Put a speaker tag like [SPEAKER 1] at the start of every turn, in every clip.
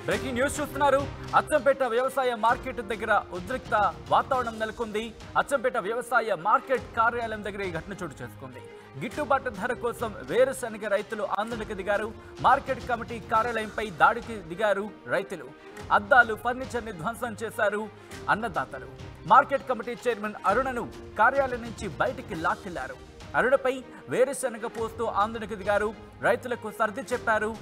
[SPEAKER 1] Breaking news చూస్తున్నారు. అచ్చంపేట వ్యవసాయ market దగ్గర ఉద్రిక్త వాతావరణం నెలకొంది. అచ్చంపేట వ్యవసాయ మార్కెట్ కార్యాలయం దగ్గర ఈ ఘటన చోటు చేసుకుంది. గిట్టుబాటు ధర కోసం వేరుశనగ రైతులు ఆందోళనకు దిగారు. మార్కెట్ కమిటీ కార్యాలయంపై దాడికి దిగారు రైతులు. అద్దాలు, ఫర్నిచర్ ని ధ్వంసం చేశారు అన్నదాతలు. మార్కెట్ కమిటీ చైర్మన్ అరుణను కార్యాలయం నుంచి బయటికి లాక్కెళ్లారు. అరుణపై వేరుశనగ పోస్తూ ఆందోళనకు దిగారు. రైతులకు సర్ది చెప్పారు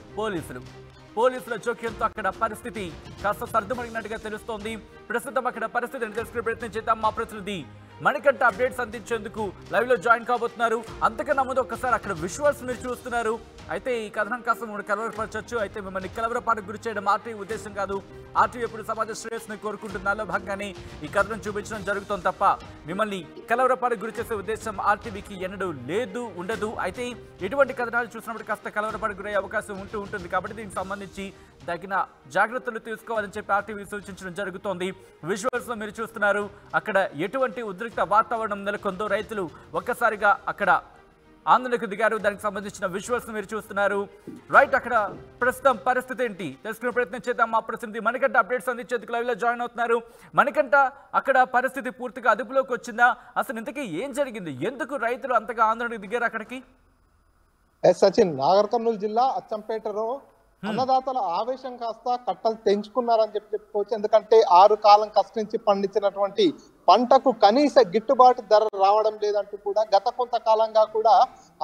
[SPEAKER 1] పోలీసుల జోక్యంతో అక్కడ పరిస్థితి కాస్త సర్దుమణిగినట్టుగా తెలుస్తోంది. ప్రస్తుతం అక్కడ పరిస్థితిని తెలుసుకునే ప్రయత్నం చేద్దాం. మా ప్రతినిధి మణికంఠ అప్డేట్స్ అందించేందుకు లైవ్ లో జాయిన్ కాబోతున్నారు. అంతకన్నా ముందు ఒక్కసారి అక్కడ విజువల్స్ మీరు చూస్తున్నారు. అయితే ఈ కథనం కాస్త మిమ్మల్ని కలవరపరచొచ్చు. అయితే మిమ్మల్ని కలవరపాటుకు గురి చేయడం ఆర్టీవీ ఉద్దేశం కాదు. ఆర్టీవీ ఎప్పుడు సమాజ శ్రేయస్సును కోరుకుంటున్నాలో భాగంగానే ఈ కథనం చూపించడం జరుగుతుంది తప్ప మిమ్మల్ని కలవరపాటుకు గురి చేసే ఉద్దేశం ఆర్టీవీకి ఎన్నడూ లేదు, ఉండదు. అయితే ఇటువంటి కథనాలు చూసినప్పుడు కాస్త కలవరపాటుకు గురయ్యే అవకాశం ఉంటుంది. కాబట్టి దీనికి సంబంధించి తగిన జాగ్రత్తలు తీసుకోవాలని చెప్పి ఆర్టీవీ సూచించడం జరుగుతోంది. విజువల్స్ లో మీరు చూస్తున్నారు. అక్కడ ఎటువంటి ఉద్రిక్త వాతావరణం నెలకొందో రైతులు ఒక్కసారిగా అక్కడ ఆందోళనకు దిగారు. దానికి సంబంధించిన విజువల్స్ మీరు చూస్తున్నారు. రైట్, అక్కడ ప్రస్తుతం పరిస్థితి ఏంటి తెలుసుకునే ప్రయత్నం చేద్దాం. మా ప్రతినిధి మణికంఠ అప్డేట్స్ అందించేందుకు లైవ్ లో జాయిన్ అవుతున్నారు. మణికంఠ, అక్కడ పరిస్థితి పూర్తిగా అదుపులోకి వచ్చిందా? అసలు ఇంతకీ ఏం జరిగింది? ఎందుకు రైతులు అంతగా ఆందోళనకు దిగారు అక్కడికి?
[SPEAKER 2] సచిన్, నాగర్ కర్నూలు జిల్లా అచ్చంపేటలో అన్నదాతల ఆవేశం కాస్త కట్టలు తెంచుకున్నారని చెప్పుకోవచ్చు. ఎందుకంటే 6 కాలం కష్టించి పండించినటువంటి పంటకు కనీస గిట్టుబాటు ధర రావడం లేదంటూ కూడా గత కొంతకాలంగా కూడా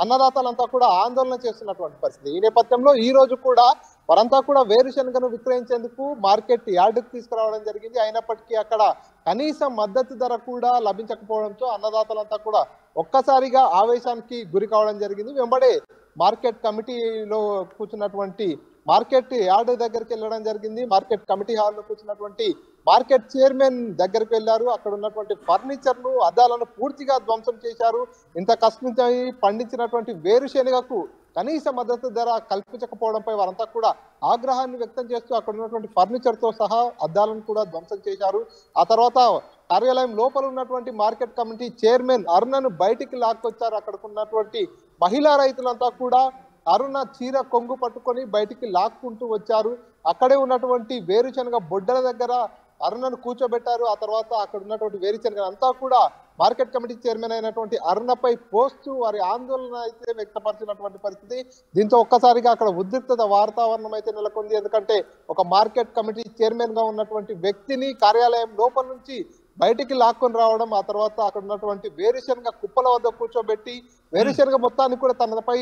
[SPEAKER 2] అన్నదాతలంతా కూడా ఆందోళన చేస్తున్నటువంటి పరిస్థితి. ఈ నేపథ్యంలో ఈ రోజు కూడా వారంతా కూడా వేరుశనగను విక్రయించేందుకు మార్కెట్ యార్డుకు తీసుకురావడం జరిగింది. అయినప్పటికీ అక్కడ కనీస మద్దతు ధర కూడా లభించకపోవడంతో అన్నదాతలంతా కూడా ఒక్కసారిగా ఆవేశానికి గురి కావడం జరిగింది. వెంబడే మార్కెట్ కమిటీలో కూర్చున్నటువంటి మార్కెట్ యార్డు దగ్గరికి వెళ్ళడం జరిగింది. మార్కెట్ కమిటీ హాల్లో కూర్చున్నటువంటి మార్కెట్ చైర్మన్ దగ్గరికి వెళ్ళారు. అక్కడ ఉన్నటువంటి ఫర్నిచర్ను, అద్దాలను పూర్తిగా ధ్వంసం చేశారు. ఇంత కష్టించి పండించినటువంటి వేరుశెనగకు కనీస మద్దతు ధర కల్పించకపోవడంపై వారంతా కూడా ఆగ్రహాన్ని వ్యక్తం చేస్తూ అక్కడ ఉన్నటువంటి ఫర్నిచర్ తో సహా అద్దాలను కూడా ధ్వంసం చేశారు. ఆ తర్వాత కార్యాలయం లోపల ఉన్నటువంటి మార్కెట్ కమిటీ చైర్మన్ అరుణను బయటికి లాక్కొచ్చారు. అక్కడికి ఉన్నటువంటి మహిళా రైతులంతా కూడా అరుణ చీర కొంగు పట్టుకొని బయటికి లాక్కుంటూ వచ్చారు. అక్కడే ఉన్నటువంటి వేరుశనగ బొడ్డల దగ్గర అరుణను కూర్చోబెట్టారు. ఆ తర్వాత అక్కడ ఉన్నటువంటి వేరుశనగ అంతా కూడా మార్కెట్ కమిటీ చైర్మన్ అయినటువంటి అరుణపై పోస్తూ వారి ఆందోళన అయితే వ్యక్తపరిచినటువంటి పరిస్థితి. దీంతో ఒక్కసారిగా అక్కడ ఉద్రిక్తత వాతావరణం అయితే నెలకొంది. ఎందుకంటే ఒక మార్కెట్ కమిటీ చైర్మన్ గా ఉన్నటువంటి వ్యక్తిని కార్యాలయం లోపల నుంచి బయటికి లాక్కొని రావడం, ఆ తర్వాత అక్కడ ఉన్నటువంటి వేరుశనగ కుప్పల వద్ద కూర్చోబెట్టి వేరుశనగ మొత్తాన్ని కూడా తనపై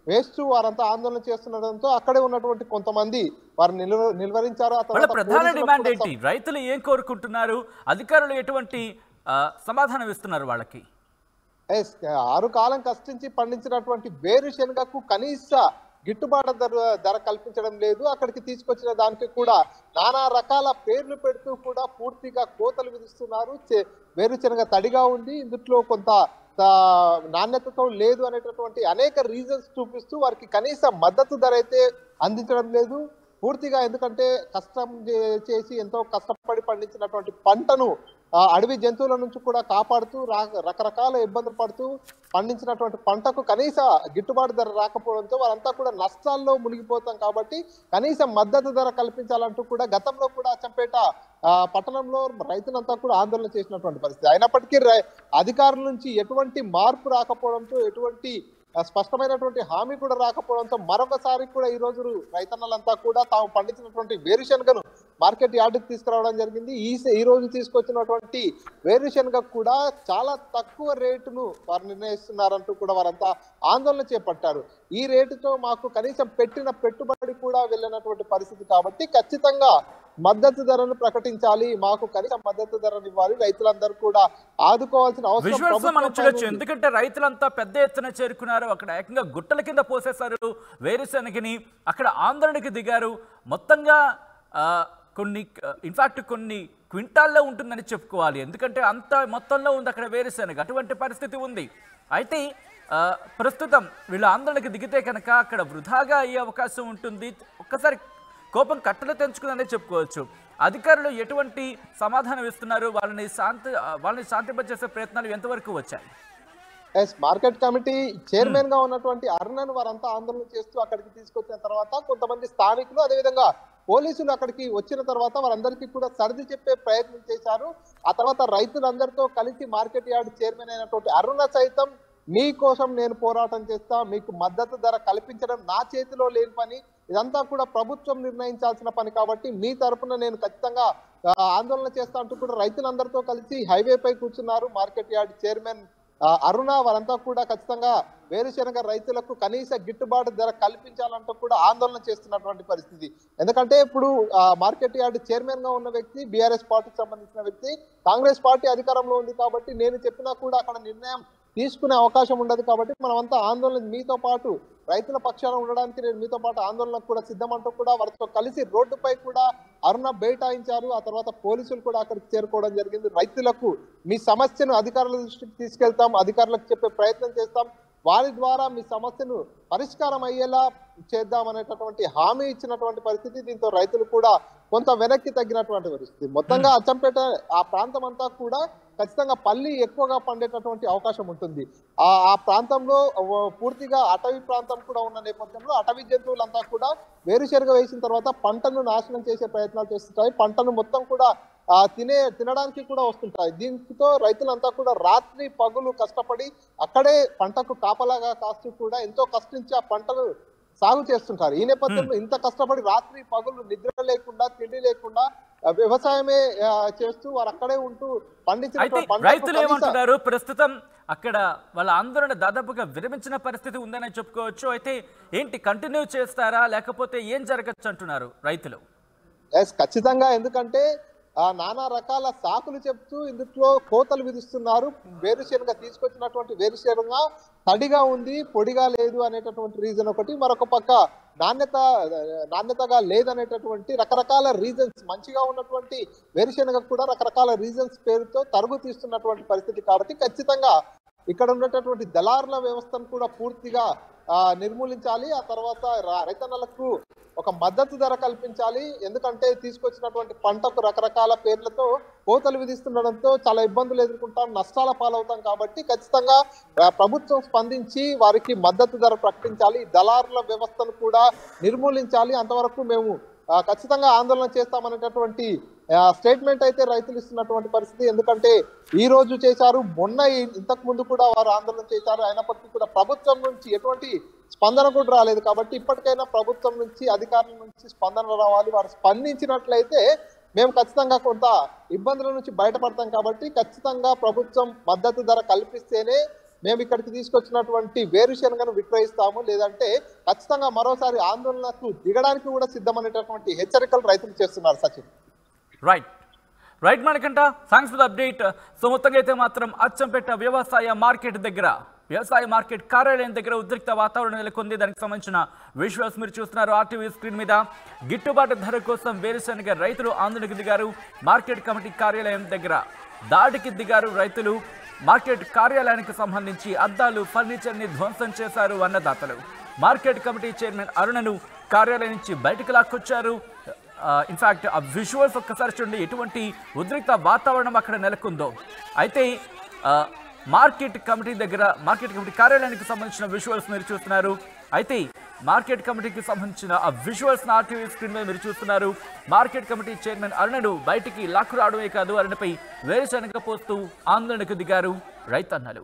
[SPEAKER 2] వేస్తూ వారంతా ఆందోళన చేస్తుండటంతో అక్కడే ఉన్నటువంటి కొంతమంది వారిని నిలువరించారు.
[SPEAKER 1] ప్రధాన డిమాండ్ ఏంటి? రైతులు ఏం కోరుకుంటున్నారు? అధికారులు ఎటువంటి సమాధానం ఇస్తున్నారు వాళ్ళకి?
[SPEAKER 2] 6 కాలం కష్టించి పండించినటువంటి వేరుశనగకు కనీస గిట్టుబాటు ధర కల్పించడం లేదు. అక్కడికి తీసుకొచ్చిన దానికి కూడా నానా రకాల పేర్లు పెడుతూ కూడా పూర్తిగా కోతలు విధిస్తున్నారు. వేరుశనగ తడిగా ఉంది, ఇందులో కొంత నాణ్యతతో లేదు అనేటటువంటి అనేక రీజన్స్ చూపిస్తూ వారికి కనీస మద్దతు ధర అయితే అందించడం లేదు పూర్తిగా. ఎందుకంటే కష్టం చేసి ఎంతో కష్టపడి పండించినటువంటి పంటను అడవి జంతువుల నుంచి కూడా కాపాడుతూ రకరకాల ఇబ్బందులు పడుతూ పండించినటువంటి పంటకు కనీస గిట్టుబాటు ధర రాకపోవడంతో వారంతా కూడా నష్టాల్లో మునిగిపోతాం. కాబట్టి కనీస మద్దతు ధర కల్పించాలంటూ కూడా గతంలో కూడా అచ్చంపేట పట్టణంలో రైతులంతా కూడా ఆందోళన చేసినటువంటి పరిస్థితి. అయినప్పటికీ అధికారుల నుంచి ఎటువంటి మార్పు రాకపోవడంతో, ఎటువంటి స్పష్టమైనటువంటి హామీ కూడా రాకపోవడంతో మరొకసారి కూడా ఈ రోజు రైతన్నలంతా కూడా తాము పండించినటువంటి వేరుశనగను మార్కెట్ యార్డుకి తీసుకురావడం జరిగింది. ఈ రోజు తీసుకొచ్చినటువంటి వేరుశనగ కూడా చాలా తక్కువ రేటును వారు నిర్ణయిస్తున్నారంటూ కూడా వారంతా ఆందోళన చేపట్టారు. ఈ రేటుతో మాకు కనీసం పెట్టిన పెట్టుబడి కూడా వెళ్ళినటువంటి పరిస్థితి కాబట్టి ఖచ్చితంగా మద్దతు ధరను ప్రకటించాలి, మాకు కనీస మద్దతు ధరను ఇవ్వాలి, రైతులందరూ కూడా ఆదుకోవాల్సిన అవసరం
[SPEAKER 1] మనం చూడొచ్చు. ఎందుకంటే రైతులంతా పెద్ద ఎత్తున చేరుకున్నారు. అక్కడ ఏకంగా గుట్టల కింద పోసేశారు వేరుశనగని. అక్కడ ఆందోళనకి దిగారు. మొత్తంగా కొన్ని క్వింటాల్లో ఉంటుందని చెప్పుకోవాలి. ఎందుకంటే అంత మొత్తంలో ఉంది అక్కడ వేరుశనగ. అటువంటి పరిస్థితి ఉంది. అయితే ప్రస్తుతం వీళ్ళు ఆందోళనకి దిగితే కనుక అక్కడ వృధాగా అయ్యే అవకాశం ఉంటుంది. ఒక్కసారి కోపం కట్టలు తెంచుకుందనే చెప్పుకోవచ్చు. అధికారులు ఎటువంటి సమాధానం ఇస్తున్నారు? వాళ్ళని శాంతింపజేసే ప్రయత్నాలు ఎంతవరకు వచ్చాయి?
[SPEAKER 2] మార్కెట్ కమిటీ చైర్మన్ గా ఉన్నటువంటి అరుణన్ వారంతా ఆందోళన చేస్తూ అక్కడికి తీసుకొచ్చిన తర్వాత కొంతమంది స్థానికులు, అదేవిధంగా పోలీసులు అక్కడికి వచ్చిన తర్వాత వారందరికీ కూడా సర్ది చెప్పే ప్రయత్నం చేశారు. ఆ తర్వాత రైతులందరితో కలిసి మార్కెట్ యార్డ్ చైర్మన్ అయినటువంటి అరుణ సైతం మీ కోసం నేను పోరాటం చేస్తా, మీకు మద్దతు ధర కల్పించడం నా చేతిలో లేని పని, ఇదంతా కూడా ప్రభుత్వం నిర్ణయించాల్సిన పని కాబట్టి మీ తరపున నేను ఖచ్చితంగా ఆందోళన చేస్తా అంటూ కూడా రైతులందరితో కలిసి హైవే పై కూర్చున్నారు మార్కెట్ యార్డ్ చైర్మన్ అరుణ. వారంతా కూడా ఖచ్చితంగా వేరుశెనగ రైతులకు కనీస గిట్టుబాటు ధర కల్పించాలంటూ కూడా ఆందోళన చేస్తున్నటువంటి పరిస్థితి. ఎందుకంటే ఇప్పుడు మార్కెట్ యార్డ్ చైర్మన్ గా ఉన్న వ్యక్తి బీఆర్ఎస్ పార్టీకి సంబంధించిన వ్యక్తి, కాంగ్రెస్ పార్టీ అధికారంలో ఉంది కాబట్టి నేను చెప్పినా కూడా అక్కడ నిర్ణయం తీసుకునే అవకాశం ఉండదు. కాబట్టి మనమంతా ఆందోళన మీతో పాటు రైతుల పక్షాన ఉండడానికి నేను మీతో పాటు ఆందోళనకు కూడా సిద్ధమంటూ కూడా వారితో కలిసి రోడ్డుపై కూడా అరుణ బైఠాయించారు. ఆ తర్వాత పోలీసులు కూడా అక్కడికి చేరుకోవడం జరిగింది. రైతులకు మీ సమస్యను అధికారుల దృష్టికి తీసుకెళ్తాం, అధికారులకు చెప్పే ప్రయత్నం చేస్తాం, వారి ద్వారా మీ సమస్యను పరిష్కారం అయ్యేలా చేద్దామనేటటువంటి హామీ ఇచ్చినటువంటి పరిస్థితి. దీంతో రైతులు కూడా కొంత వెనక్కి తగ్గినటువంటి పరిస్థితి. మొత్తంగా అచ్చంపేట ఆ ప్రాంతం అంతా కూడా ఖచ్చితంగా పల్లి ఎక్కువగా పండేటటువంటి అవకాశం ఉంటుంది. ఆ ప్రాంతంలో పూర్తిగా అటవీ ప్రాంతం కూడా ఉన్న నేపథ్యంలో అటవీ జంతువులంతా కూడా వేరుశెనగ వేసిన తర్వాత పంటను నాశనం చేసే ప్రయత్నాలు చేస్తుంటాయి. పంటను మొత్తం కూడా తినడానికి కూడా వస్తుంటాయి. దీంతో రైతులంతా కూడా రాత్రి పగులు కష్టపడి అక్కడే పంటకు కాపలాగా కాస్తూ కూడా ఎంతో కష్టించి ఆ పంటను సాగు చేస్తుంటారు. ఈ నేపథ్యంలో ఇంత కష్టపడి రాత్రి పగులు నిద్ర లేకుండా తిండి లేకుండా వ్యవసాయమే చేస్తూ వారు అక్కడే ఉంటూ పండించిన
[SPEAKER 1] రైతులు ఏమంటున్నారు? ప్రస్తుతం అక్కడ వాళ్ళ ఆందోళన దాదాపుగా విరమించిన పరిస్థితి ఉందని చెప్పుకోవచ్చు. అయితే ఏంటి, కంటిన్యూ చేస్తారా లేకపోతే ఏం జరగచ్చు అంటున్నారు రైతులు?
[SPEAKER 2] ఖచ్చితంగా, ఎందుకంటే నానా రకాల సాకులు చెప్తూ ఇందులో కోతలు విధిస్తున్నారు. వేరుశెనగ తీసుకొచ్చినటువంటి వేరుశెనగ తడిగా ఉంది, పొడిగా లేదు అనేటటువంటి రీజన్ ఒకటి, మరొక పక్క నాణ్యతగా లేదనేటటువంటి రకరకాల రీజన్స్, మంచిగా ఉన్నటువంటి వేరుశెనగ కూడా రకరకాల రీజన్స్ పేరుతో తరుగు తీస్తున్నటువంటి పరిస్థితి. కాబట్టి ఖచ్చితంగా ఇక్కడ ఉన్నటువంటి దళారుల వ్యవస్థను కూడా పూర్తిగా నిర్మూలించాలి. ఆ తర్వాత రైతన్నలకు ఒక మద్దతు ధర కల్పించాలి. ఎందుకంటే తీసుకొచ్చినటువంటి పంటకు రకరకాల పేర్లతో కోతలు విధిస్తుండడంతో చాలా ఇబ్బందులు ఎదుర్కొంటాం, నష్టాల పాలవుతాం. కాబట్టి ఖచ్చితంగా ప్రభుత్వం స్పందించి వారికి మద్దతు ధర ప్రకటించాలి, దళారుల వ్యవస్థను కూడా నిర్మూలించాలి. అంతవరకు మేము ఖచ్చితంగా ఆందోళన చేస్తామనేటటువంటి స్టేట్మెంట్ అయితే రైతులు ఇస్తున్నటువంటి పరిస్థితి. ఎందుకంటే ఈ రోజు చేశారు, మొన్న ఇంతకు ముందు కూడా వారు ఆందోళన చేశారు, అయినప్పటికీ కూడా ప్రభుత్వం నుంచి ఎటువంటి స్పందన కూడా రాలేదు. కాబట్టి ఇప్పటికైనా ప్రభుత్వం నుంచి, అధికారుల నుంచి స్పందన రావాలి. వారు స్పందించినట్లయితే మేము ఖచ్చితంగా కొంత ఇబ్బందుల నుంచి బయటపడతాం. కాబట్టి ఖచ్చితంగా ప్రభుత్వం మద్దతు ధర కల్పిస్తేనే మేము ఇక్కడికి తీసుకొచ్చినటువంటి వేరుశెనగను విక్రయిస్తాము, లేదంటే ఖచ్చితంగా మరోసారి ఆందోళనకు దిగడానికి కూడా సిద్ధమనేటటువంటి హెచ్చరికలు రైతులు చేస్తున్నారు. సచిన్,
[SPEAKER 1] రైట్ మనకంట, thanks for the update. So మొత్తంగా అయితే మాత్రం అచ్చంపేట వ్యవసాయ మార్కెట్ కార్యాలయం దగ్గర ఉద్రిక్త వాతావరణం నెలకొంది. దానికి సంబంధించిన విజువల్స్ మీరు చూస్తున్నారు ఆర్టీవీ స్క్రీన్ మీద. గిట్టుబాటు ధర కోసం వేరుశెనగ రైతులు ఆందోళనకు దిగారు. మార్కెట్ కమిటీ కార్యాలయం దగ్గర దాడికి దిగారు రైతులు. మార్కెట్ కార్యాలయానికి సంబంధించి అద్దాలు, ఫర్నిచర్ని ధ్వంసం చేశారు అన్నదాతలు. మార్కెట్ కమిటీ చైర్మన్ అరుణను కార్యాలయం నుంచి బయటకు లాక్కొచ్చారు. ఇన్ఫ్యాక్ట్ ఆ విజువల్స్ ఒక్కసారి చూడండి, ఎటువంటి ఉద్రిక్త వాతావరణం అక్కడ నెలకొందో. అయితే మార్కెట్ కమిటీ కార్యాలయానికి సంబంధించిన విజువల్స్ మీరు చూస్తున్నారు. అయితే మార్కెట్ కమిటీకి సంబంధించిన ఆ విజువల్స్ ఆర్టీవీ స్క్రీన్ మీద మీరు చూస్తున్నారు. మార్కెట్ కమిటీ చైర్మన్ అరుణను బయటికి లాక్కు రావడమే కాదు, అరుణపై వేరుశనగ పోస్తూ ఆందోళనకు దిగారు రైతన్నలు.